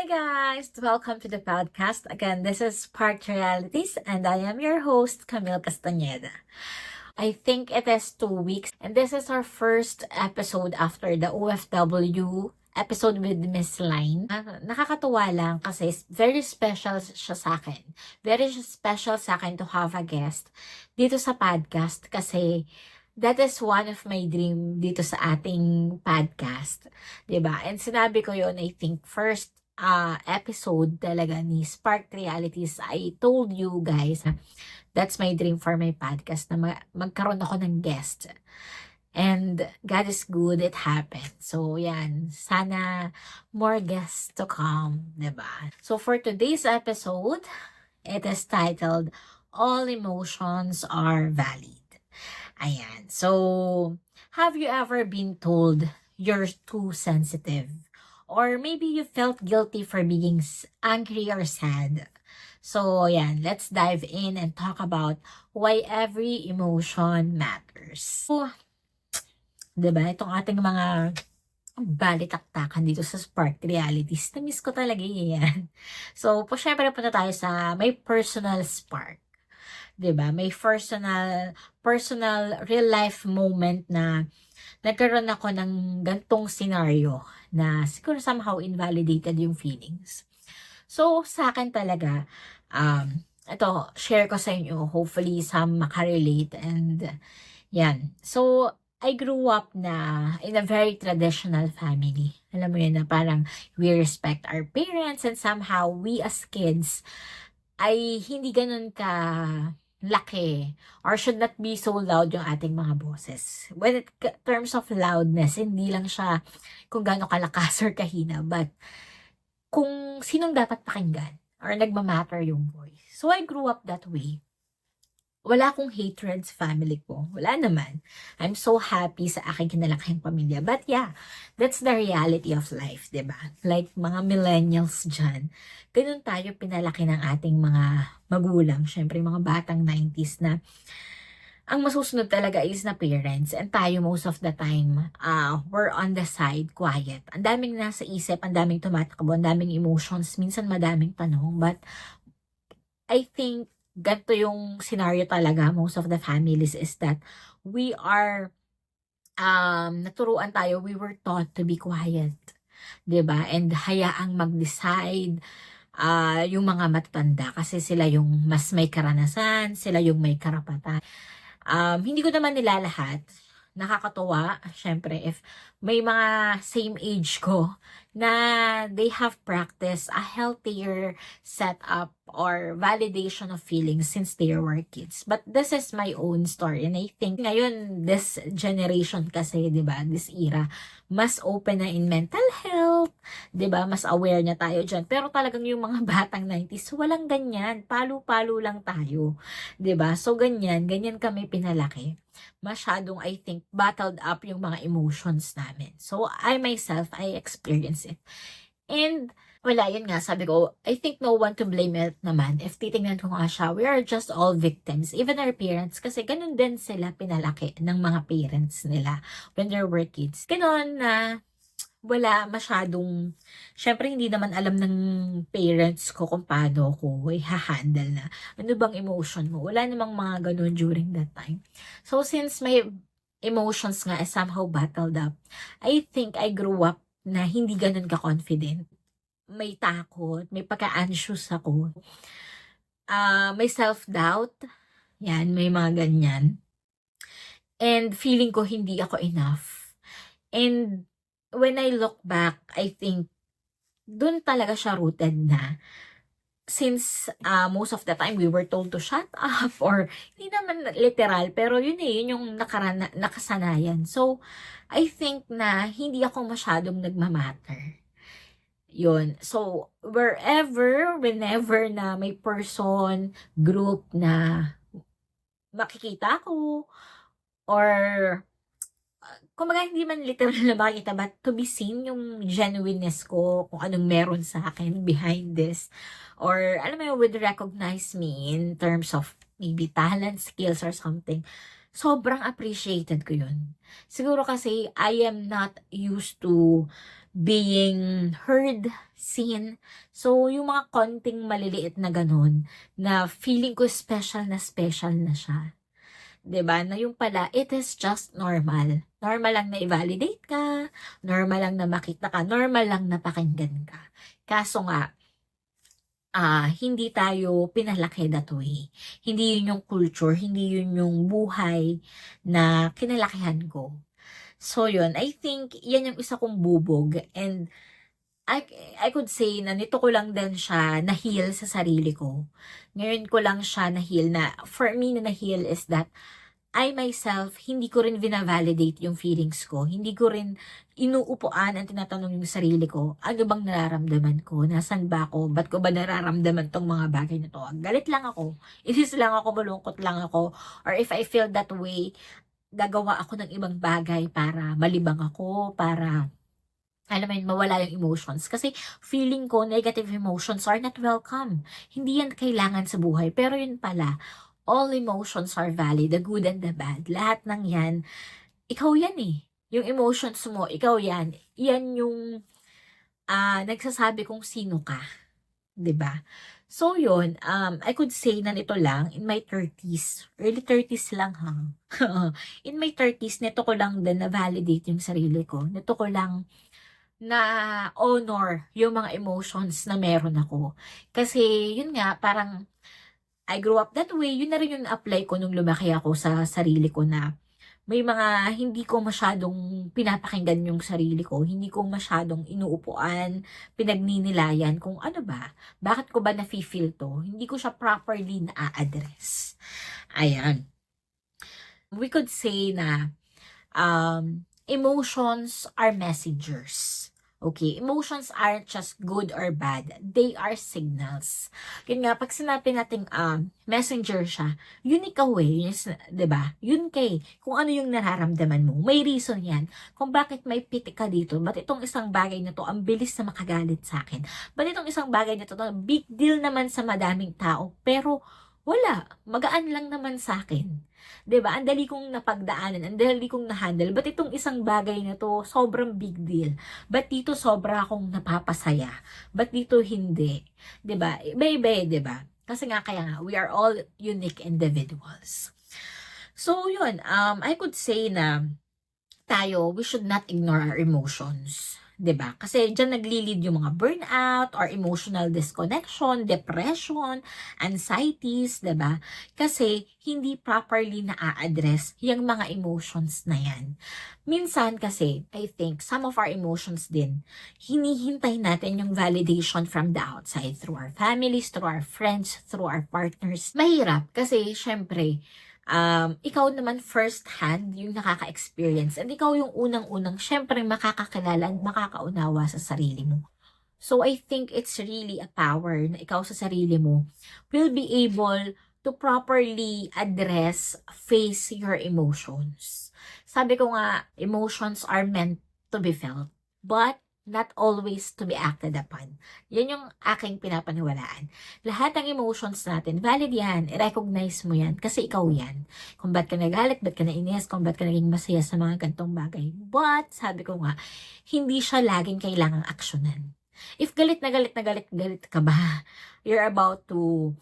guys! Welcome to the podcast. Again, this is Spark Realities and I am your host, Camille Castañeda. I think it is 2 weeks and this is our first episode after the OFW episode with Miss Line. Nakakatuwa lang kasi very special siya sa akin. Very special sa akin to have a guest dito sa podcast kasi that is one of my dream dito sa ating podcast. 'Di ba? And sinabi ko yon I think first episode talaga ni Spark Realities. I told you guys that's my dream for my podcast na magkaroon ako ng guest. And God is good, it happened. So, yan. Sana more guests to come, diba? So, for today's episode, it is titled, All Emotions Are Valid. Ayan. So, have you ever been told you're too sensitive? Or maybe you felt guilty for being angry or sad? So, yan. Let's dive in and talk about why every emotion matters. So, diba? Itong ating mga balitaktakan dito sa Spark Realities. Na-miss ko talaga yan. So, syempre punta tayo sa may personal spark. 'Di ba? May personal real life moment na nagkaroon ako ng gantong scenario na siguro somehow invalidated yung feelings. So, sa akin talaga, ito, share ko sa inyo. Hopefully, some makarelate and yan. So, I grew up na in a very traditional family. Alam mo yun na parang we respect our parents and somehow we as kids ay hindi ganun ka laki or should not be so loud yung ating mga boses. When it terms of loudness, hindi lang siya kung gaano kalakas or kahina, but kung sinong dapat pakinggan or nagmamatter yung voice. So I grew up that way. Wala akong hatred sa family ko. Wala naman. I'm so happy sa aking kinalakihang pamilya. But yeah, that's the reality of life, diba? Like mga millennials dyan, ganun tayo pinalaki ng ating mga magulang. Syempre, mga batang 90s na ang masusunod talaga is na parents. And tayo most of the time, we're on the side, quiet. Ang daming nasa isip, ang daming tumatakbo, ang daming emotions, minsan madaming tanong. But I think ganito yung scenario talaga, most of the families is that we are, naturuan tayo, we were taught to be quiet. 'Di ba? And hayaang mag-decide yung mga matatanda kasi sila yung mas may karanasan, sila yung may karapatan. Hindi ko naman nila lahat. Nakakatuwa, syempre, if may mga same age ko na they have practiced a healthier setup or validation of feelings since they were kids. But this is my own story. And I think ngayon, this generation kasi, di ba, this era, mas open na in mental health, di ba, mas aware na tayo dyan. Pero talagang yung mga batang 90s, walang ganyan. Palo-palo lang tayo. Di ba? So, ganyan kami pinalaki. Masyadong, I think, bottled up yung mga emotions namin. So, I myself, I experience it. And, wala, yun nga, sabi ko, I think no one to blame it naman. If titingnan ko nga siya, we are just all victims. Even our parents, kasi ganun din sila pinalaki ng mga parents nila when they were kids. Ganun na, wala masyadong, syempre hindi naman alam ng parents ko kung paano ko i-handle na ano bang emotion mo. Wala namang mga ganun during that time. So since my emotions nga is somehow bottled up, I think I grew up na hindi ganun ka-confident. May takot, may pagka-anxious ako. May self-doubt. Yan, may mga ganyan. And feeling ko hindi ako enough. And when I look back, I think dun talaga siya rooted na since most of the time we were told to shut up or hindi naman literal pero yun yung nakasanayan. So I think na hindi ako masyadong nagmamatter. Yun. So whenever na may person, group na makikita ko or kumbaga hindi man literal na makikita but to be seen yung genuineness ko kung anong meron sa akin behind this or alam mo yun would recognize me in terms of maybe talent, skills or something, sobrang appreciated ko yun. Siguro kasi I am not used to being heard, seen. So, yung mga konting maliliit na ganun, na feeling ko special na siya. 'Di ba? Na yung pala, it is just normal. Normal lang na i-validate ka, normal lang na makita ka, normal lang na pakinggan ka. Kaso nga, hindi tayo pinalaki that way. Hindi yun yung culture, hindi yun yung buhay na kinalakihan ko. So yun, I think yan yung isa kong bubog, and I, I could say na nito ko lang din siya na-heal sa sarili ko. Ngayon ko lang siya na-heal na, for me na na-heal is that I myself, hindi ko rin vina-validate yung feelings ko. Hindi ko rin inuupuan ang tinatanong yung sarili ko. Ano bang nararamdaman ko? Nasaan ba ako? Ba't ko ba nararamdaman tong mga bagay na to? Galit lang ako. Inis lang ako, malungkot lang ako. Or if I feel that way, gagawa ako ng ibang bagay para malibang ako, para alam mo yun, mawala yung emotions. Kasi feeling ko, negative emotions are not welcome. Hindi yan kailangan sa buhay. Pero yun pala, all emotions are valid, the good and the bad. Lahat ng yan, ikaw yan eh. Yung emotions mo, ikaw yan. Yan yung nagsasabi kung sino ka. 'Di ba? So yun, I could say na nito lang, in my 30s, early 30s lang ha. In my 30s, nito ko lang din na-validate yung sarili ko. Nito ko lang na honor yung mga emotions na meron ako. Kasi yun nga, parang I grew up that way. Yun na rin yung na-apply ko nung lumaki ako sa sarili ko na may mga hindi ko masyadong pinapakinggan yung sarili ko. Hindi ko masyadong inuupuan, pinagninilayan kung ano ba, bakit ko ba nafe-feel to. Hindi ko siya properly na-address. Ayan. We could say na emotions are messengers. Okay, emotions aren't just good or bad. They are signals. Yun nga, pag sinabi natin messenger siya, yun ikaw eh, yes, 'di ba? Yun kay, kung ano yung nararamdaman mo. May reason yan. Kung bakit may piti ka dito, ba't itong isang bagay na to, ang bilis na makagalit sa akin. Ba't itong isang bagay na to, big deal naman sa madaming tao, pero wala, magaan lang naman sa akin. 'Di ba? Ang dali kong napagdaanan, ang dali kong na-handle. Ba't itong isang bagay na to, sobrang big deal? Ba't dito sobra akong napapasaya? Ba't dito hindi? 'Di ba? Iba-iba, 'di ba? Kasi nga kaya nga, we are all unique individuals. So, yun, I could say na we should not ignore our emotions. 'Di ba? Kasi diyan nagli-lead yung mga burnout or emotional disconnection, depression, anxieties, 'di ba? Kasi hindi properly na-address yung mga emotions na yan. Minsan kasi, I think, some of our emotions din, hinihintay natin yung validation from the outside through our families, through our friends, through our partners. Mahirap kasi, syempre, ikaw naman first hand yung nakaka-experience and ikaw yung unang-unang syempre makakakilala at makakaunawa sa sarili mo. So I think it's really a power na ikaw sa sarili mo will be able to properly address, face your emotions. Sabi ko nga, emotions are meant to be felt, but not always to be acted upon. Yan yung aking pinapaniwalaan. Lahat ng emotions natin, valid yan, i-recognize mo yan, kasi ikaw yan. Kung ba't ka nagalit, ba't ka nainis, kung ba't ka naging masaya sa mga gantong bagay. But, sabi ko nga, hindi siya laging kailangang aksyonan. If galit na galit na galit ka ba, you're about to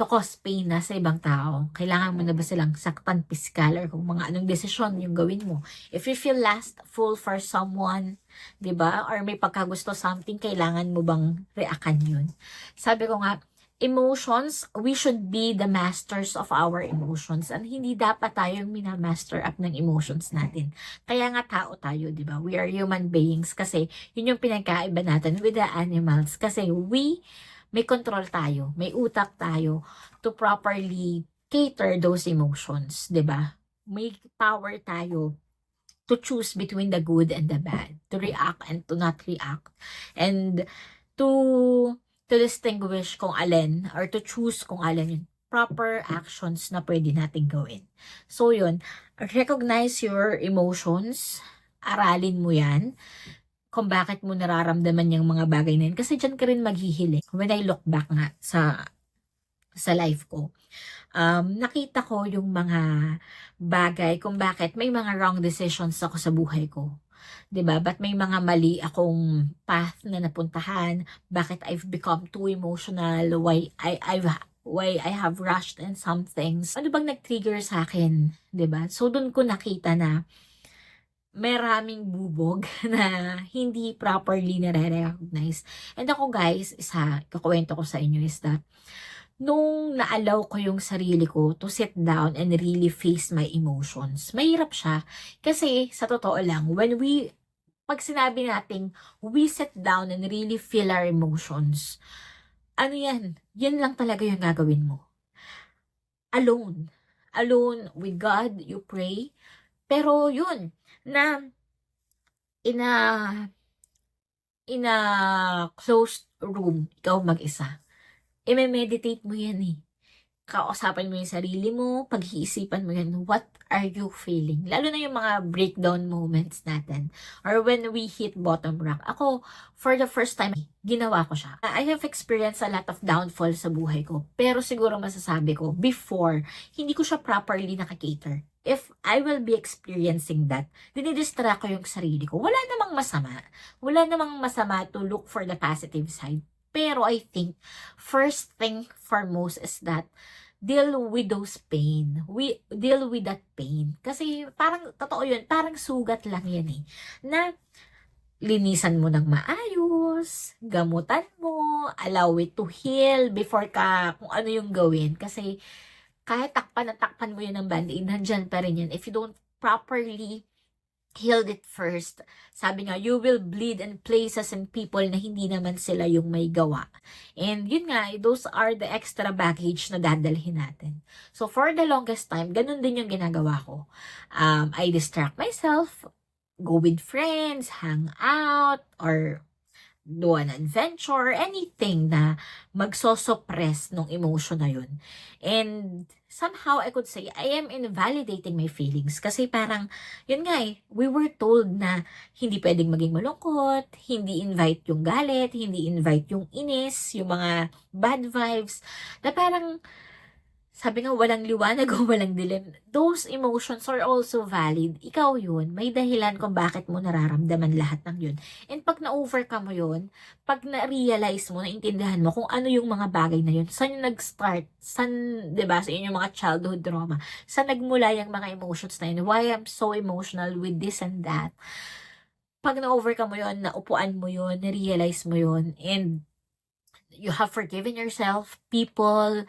cause pain na sa ibang tao, kailangan mo na ba silang saktan pisikal or kung mga anong desisyon yung gawin mo. If you feel lustful for someone, 'di ba? Or may pagkagusto something, kailangan mo bang reakan yun? Sabi ko nga, emotions, we should be the masters of our emotions and hindi dapat tayong minamaster up ng emotions natin. Kaya nga tao tayo, 'di ba? We are human beings kasi yun yung pinagkaiba natin with the animals kasi may control tayo, may utak tayo to properly cater those emotions, 'di ba? May power tayo to choose between the good and the bad, to react and to not react, and to distinguish kung alin or to choose kung alin yung proper actions na pwede nating gawin. So yun, recognize your emotions, aralin mo yan, kung bakit mo nararamdaman yung mga bagay na yun. Kasi dyan ka rin maghihili. When I look back nga sa life ko, nakita ko yung mga bagay kung bakit may mga wrong decisions ako sa buhay ko. 'di ba? But may mga mali akong path na napuntahan, bakit I've become too emotional, why I have rushed in some things. Ano bang nag-trigger sa akin, 'di ba? So doon ko nakita na maraming bubog na hindi properly nare-recognize. And ako guys, kukuwento ko sa inyo is that nung na-allow ko yung sarili ko to sit down and really face my emotions, mahirap siya. Kasi sa totoo lang, pag sinabi nating we sit down and really feel our emotions, ano yan? Yan lang talaga yung gagawin mo. Alone. Alone with God, you pray. Pero yun, na in a, in a closed room, ikaw mag-isa. I-meditate mo yan eh. Kausapin mo yung sarili mo, pag-iisipan mo yan, what are you feeling? Lalo na yung mga breakdown moments natin. Or when we hit bottom rock. Ako, for the first time, ginawa ko siya. I have experienced a lot of downfall sa buhay ko. Pero siguro masasabi ko, before, hindi ko siya properly nakakater. If I will be experiencing that, dinidistract ko yung sarili ko. Wala namang masama. Wala namang masama to look for the positive side. Pero I think, first thing foremost is that, deal with those pain. We deal with that pain. Kasi parang, totoo yun, parang sugat lang yan eh. Na, linisan mo ng maayos, gamutan mo, allow it to heal before ka, kung ano yung gawin. Kasi, kahit takpan mo yun ng band-aid, nandyan pa rin yan. If you don't properly healed it first. Sabi nga, you will bleed in places and people na hindi naman sila yung may gawa. And yun nga, those are the extra baggage na dadalhin natin. So for the longest time, ganun din yung ginagawa ko. I distract myself, go with friends, hang out, or do an adventure, anything na magsosupress nung emotion na yun. And somehow I could say, I am invalidating my feelings. Kasi parang, yun nga eh, we were told na hindi pwedeng maging malungkot, hindi invite yung galit, hindi invite yung inis, yung mga bad vibes, na parang, sabi nga, walang liwanag o walang dilim. Those emotions are also valid. Ikaw yun. May dahilan kung bakit mo nararamdaman lahat ng yun. And pag na-overcome mo yun, pag na-realize mo, naintindihan mo kung ano yung mga bagay na yun, saan yung nag-start, diba, sa inyong mga childhood trauma, saan nagmula yung mga emotions na yun, why I'm so emotional with this and that. Pag na-overcome mo yun, naupuan mo yun, na-realize mo yun, and you have forgiven yourself, people,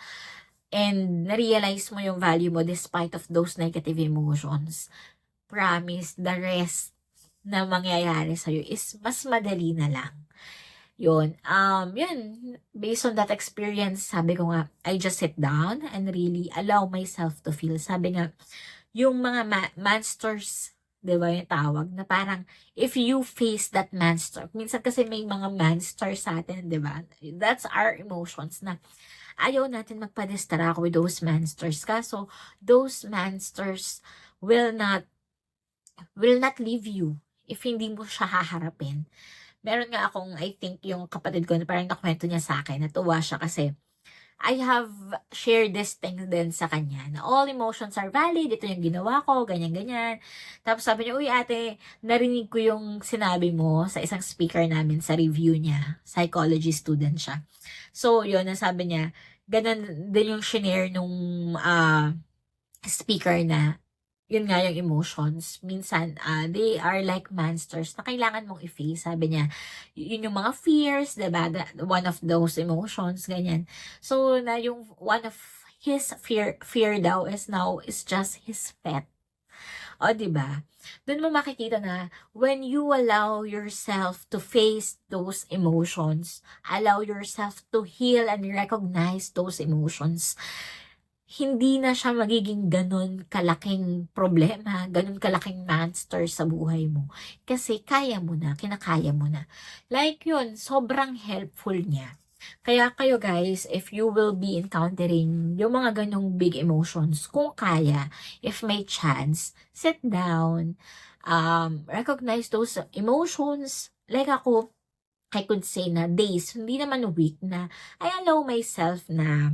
and na-realize mo yung value mo despite of those negative emotions, promise, the rest na mangyayari sa'yo is mas madali na lang. Yun. Based on that experience, sabi ko nga, I just sit down and really allow myself to feel. Sabi nga, yung mga monsters, di ba yung tawag, na parang, if you face that monster, minsan kasi may mga monsters sa atin, di ba? That's our emotions na, ayaw natin magpa-distract with those monsters. Kaso, those monsters will not leave you if hindi mo siya haharapin. Meron nga akong, I think, yung kapatid ko na parang nakwento niya sa akin, natuwa siya kasi I have shared this thing din sa kanya na all emotions are valid, ito yung ginawa ko, ganyan-ganyan. Tapos sabi niya, uy ate, narinig ko yung sinabi mo sa isang speaker namin sa review niya. Psychology student siya. So, yun, sabi niya, ganun din yung shinare nung speaker na, yun nga yung emotions. Minsan, they are like monsters na kailangan mong i-face. Sabi niya, yun yung mga fears, diba? One of those emotions, ganyan. So, na yung one of his fear daw is just his pet. O, diba? Doon mo makikita na when you allow yourself to face those emotions, allow yourself to heal and recognize those emotions, hindi na siya magiging ganun kalaking problema, ganun kalaking monster sa buhay mo. Kasi kaya mo na, kinakaya mo na. Like yun, sobrang helpful niya. Kaya kayo guys, if you will be encountering yung mga ganong big emotions, kung kaya, if may chance, sit down, recognize those emotions. Like ako, I could say na days, hindi naman week na I allow myself na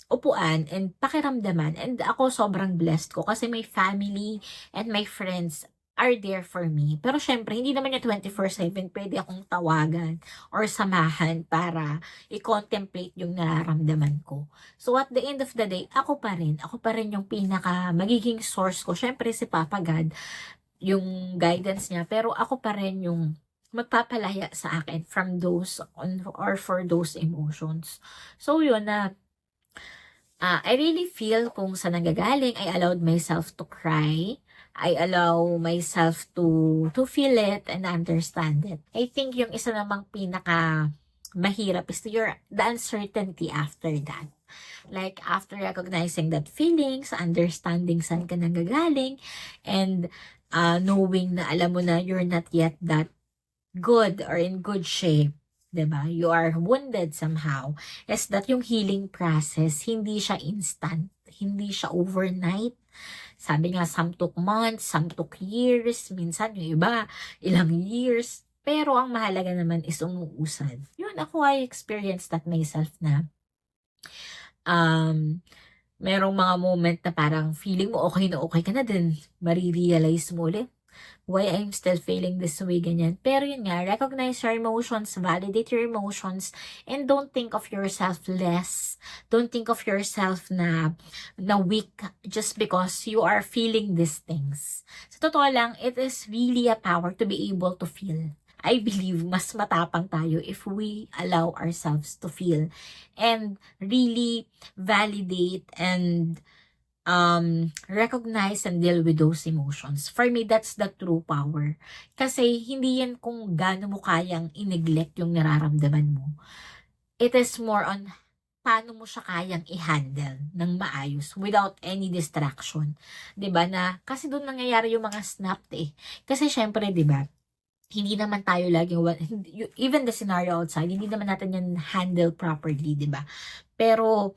upuan and pakiramdaman. And ako sobrang blessed ko kasi may family and my friends are there for me. Pero syempre, hindi naman yung 24/7 pwede akong tawagan or samahan para i-contemplate yung nararamdaman ko. So at the end of the day, ako pa rin. Ako pa rin yung pinaka magiging source ko. Syempre si Papa God, yung guidance niya. Pero ako pa rin yung magpapalaya sa akin from those or for those emotions. So yun na, I really feel kung saan nanggagaling. I allowed myself to cry. I allow myself to feel it and understand it. I think yung isa namang pinaka mahirap is the uncertainty after that. Like, after recognizing that feelings, understanding saan ka nanggagaling, and knowing na alam mo na you're not yet that good or in good shape, 'di ba? You are wounded somehow. Is that yung healing process, hindi siya instant, hindi siya overnight. Sabi nga, some took months, some took years, minsan yung iba, ilang years. Pero ang mahalaga naman is umuusad. Yun, ako I experienced that myself na um, merong mga moment na parang feeling mo okay na okay ka na din, marirealize mo ulit why I'm still feeling this way, ganyan. Pero yun nga, recognize your emotions, validate your emotions, and don't think of yourself less. Don't think of yourself na weak just because you are feeling these things. Sa totoo lang, it is really a power to be able to feel. I believe mas matapang tayo if we allow ourselves to feel and really validate and recognize and deal with those emotions. For me, that's the true power. Kasi hindi yan kung gaano mo kayang i-neglect yung nararamdaman mo. It is more on paano mo siya kayang i-handle ng maayos without any distraction. 'Di ba na kasi doon nangyayari yung mga snap eh. Kasi syempre, 'di ba? Hindi naman tayo laging even the scenario outside, hindi naman natin yan handle properly, 'di ba? Pero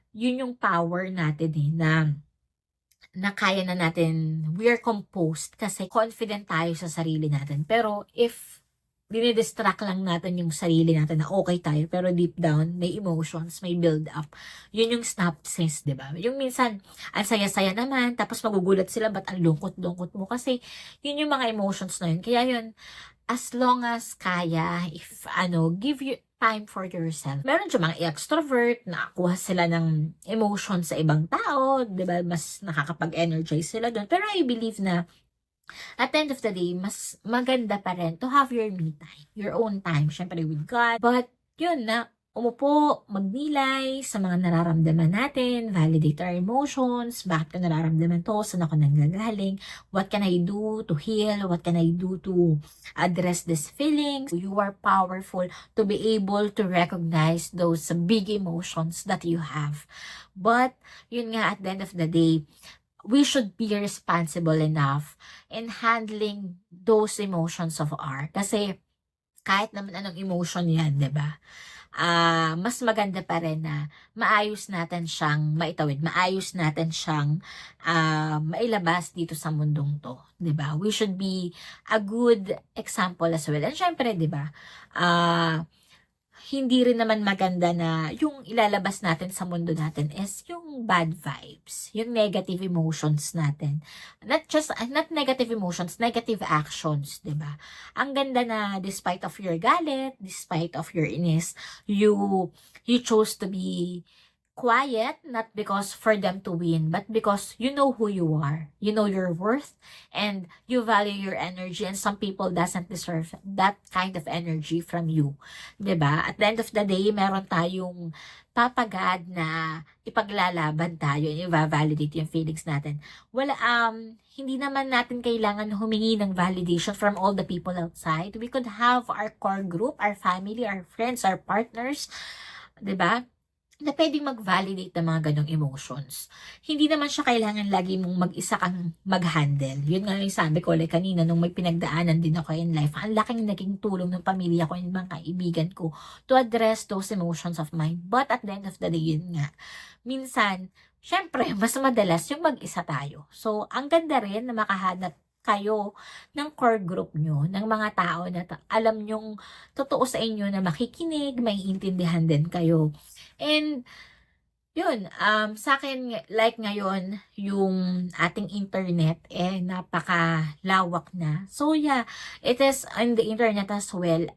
yun yung power natin eh, na kaya na natin, we are composed kasi confident tayo sa sarili natin. Pero if dinidistract lang natin yung sarili natin na okay tayo, pero deep down, may emotions, may build up. Yun yung synapses, di ba? Yung minsan, ang saya-saya naman, tapos magugulat sila, ba't ang lungkot-lungkot mo? Kasi yun yung mga emotions na yun. Kaya yun, as long as kaya, if give you time for yourself. Meron dyan mga extrovert, nakakuha sila ng emotion sa ibang tao, di ba? Mas nakakapag-energize sila doon. Pero I believe na at the end of the day, mas maganda pa rin to have your me time, your own time, syempre with God. But yun na, umupo, magnilay sa mga nararamdaman natin, validate our emotions, bakit ko nararamdaman to, saan ako nanggagaling, what can I do to heal, what can I do to address these feelings. You are powerful to be able to recognize those big emotions that you have. But, yun nga, at the end of the day, we should be responsible enough in handling those emotions of ours. Kasi, kahit naman anong emotion yan, 'di ba? Mas maganda pa rin na maayos natin siyang maitawid, maayos natin siyang mailabas dito sa mundong to, 'di ba? We should be a good example as well. And syempre, 'di ba? Hindi rin naman maganda na yung ilalabas natin sa mundo natin is yung bad vibes, yung negative emotions natin. Not negative emotions, negative actions, 'di ba? Ang ganda na despite of your galit, despite of your inis, you chose to be quiet, not because for them to win, but because you know who you are. You know your worth and you value your energy, and some people doesn't deserve that kind of energy from you. 'Di ba? At the end of the day, meron tayong papagad na ipaglalaban tayo, i-validate yung feelings natin. Hindi naman natin kailangan humingi ng validation from all the people outside. We could have our core group, our family, our friends, our partners, 'di ba? Na pwedeng mag-validate ng mga ganong emotions. Hindi naman siya kailangan lagi mong mag-isa kang mag-handle. Yun nga yung sabi ko like kanina nung may pinagdaanan din ako in life. Ang laking naging tulong ng pamilya ko and mga kaibigan ko to address those emotions of mine. But at the end of the day, yun nga. Minsan, syempre, mas madalas yung mag-isa tayo. So, ang ganda rin na makahanap kayo ng core group nyo, ng mga tao na alam nyong totoo sa inyo na makikinig, maiintindihan din kayo. And Yun, sa'kin like ngayon yung ating internet, napakalawak na. So yeah, it is on the internet as well.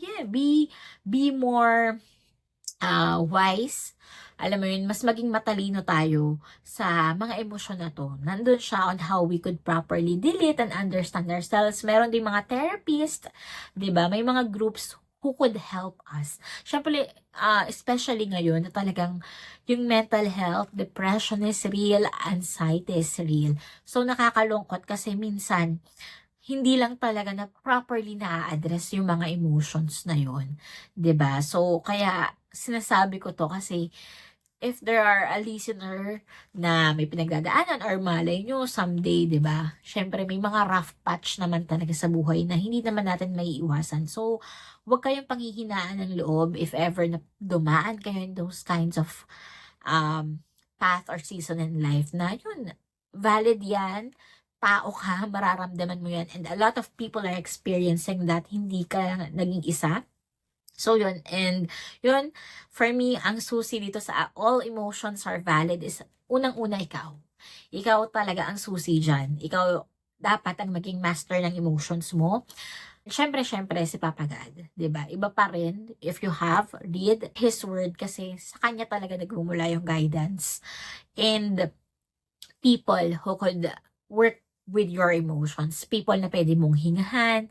Yeah, be more wise. Alam mo yun, mas maging matalino tayo sa mga emosyon na 'to. Nandun siya on how we could properly deal it and understand ourselves. Meron ding mga therapist, 'di ba? May mga groups who could help us. Siyempre, especially ngayon na talagang yung mental health, depression is real, anxiety is real. So, nakakalungkot kasi minsan, hindi lang talaga na properly na-address yung mga emotions na yun, 'di ba? So, kaya sinasabi ko 'to kasi if there are a listener na may pinagdadaanan or malay nyo someday, 'di ba? Syempre may mga rough patch naman talaga sa buhay na hindi naman natin maiiwasan. So, huwag kayong panghihinaan ng loob if ever na dumaan kayo in those kinds of um, path or season in life na yun, valid yan, tao ka, mararamdaman mo yan, and a lot of people are experiencing that, hindi ka naging isa. So yun, and yun, for me, ang susi dito sa all emotions are valid is unang-una ikaw. Ikaw talaga ang susi dyan. Ikaw dapat ang maging master ng emotions mo. Siyempre, si Papa God, 'di ba? Iba pa rin if you have read His Word kasi sa Kanya talaga nagmumula yung guidance. And people who could work with your emotions. People na pwede mong hingahan,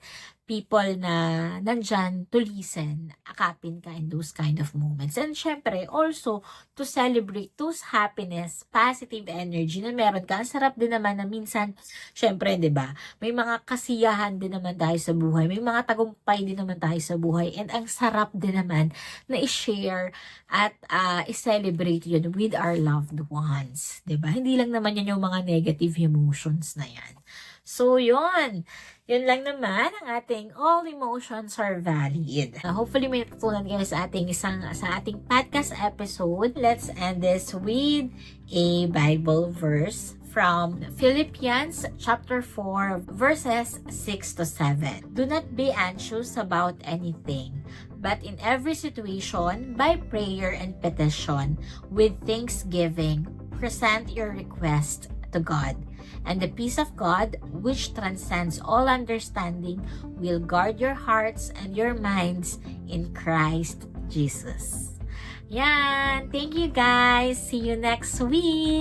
people na nandyan to listen, akapin ka in those kind of moments. And syempre, also, to celebrate those happiness, positive energy na meron ka. Ang sarap din naman na minsan, syempre, di ba, may mga kasiyahan din naman tayo sa buhay, may mga tagumpay din naman tayo sa buhay, and ang sarap din naman na i-share at i-celebrate yun with our loved ones. 'Di ba? Hindi lang naman yan yung mga negative emotions na yan. So, yun. Yun lang naman ang ating all emotions are valid. Hopefully, may natutunan kayo sa ating podcast episode. Let's end this with a Bible verse from Philippians chapter 4 verses 6 to 7. Do not be anxious about anything, but in every situation, by prayer and petition, with thanksgiving, present your request to God. And the peace of God, which transcends all understanding, will guard your hearts and your minds in Christ Jesus. Yan! Thank you guys! See you next week!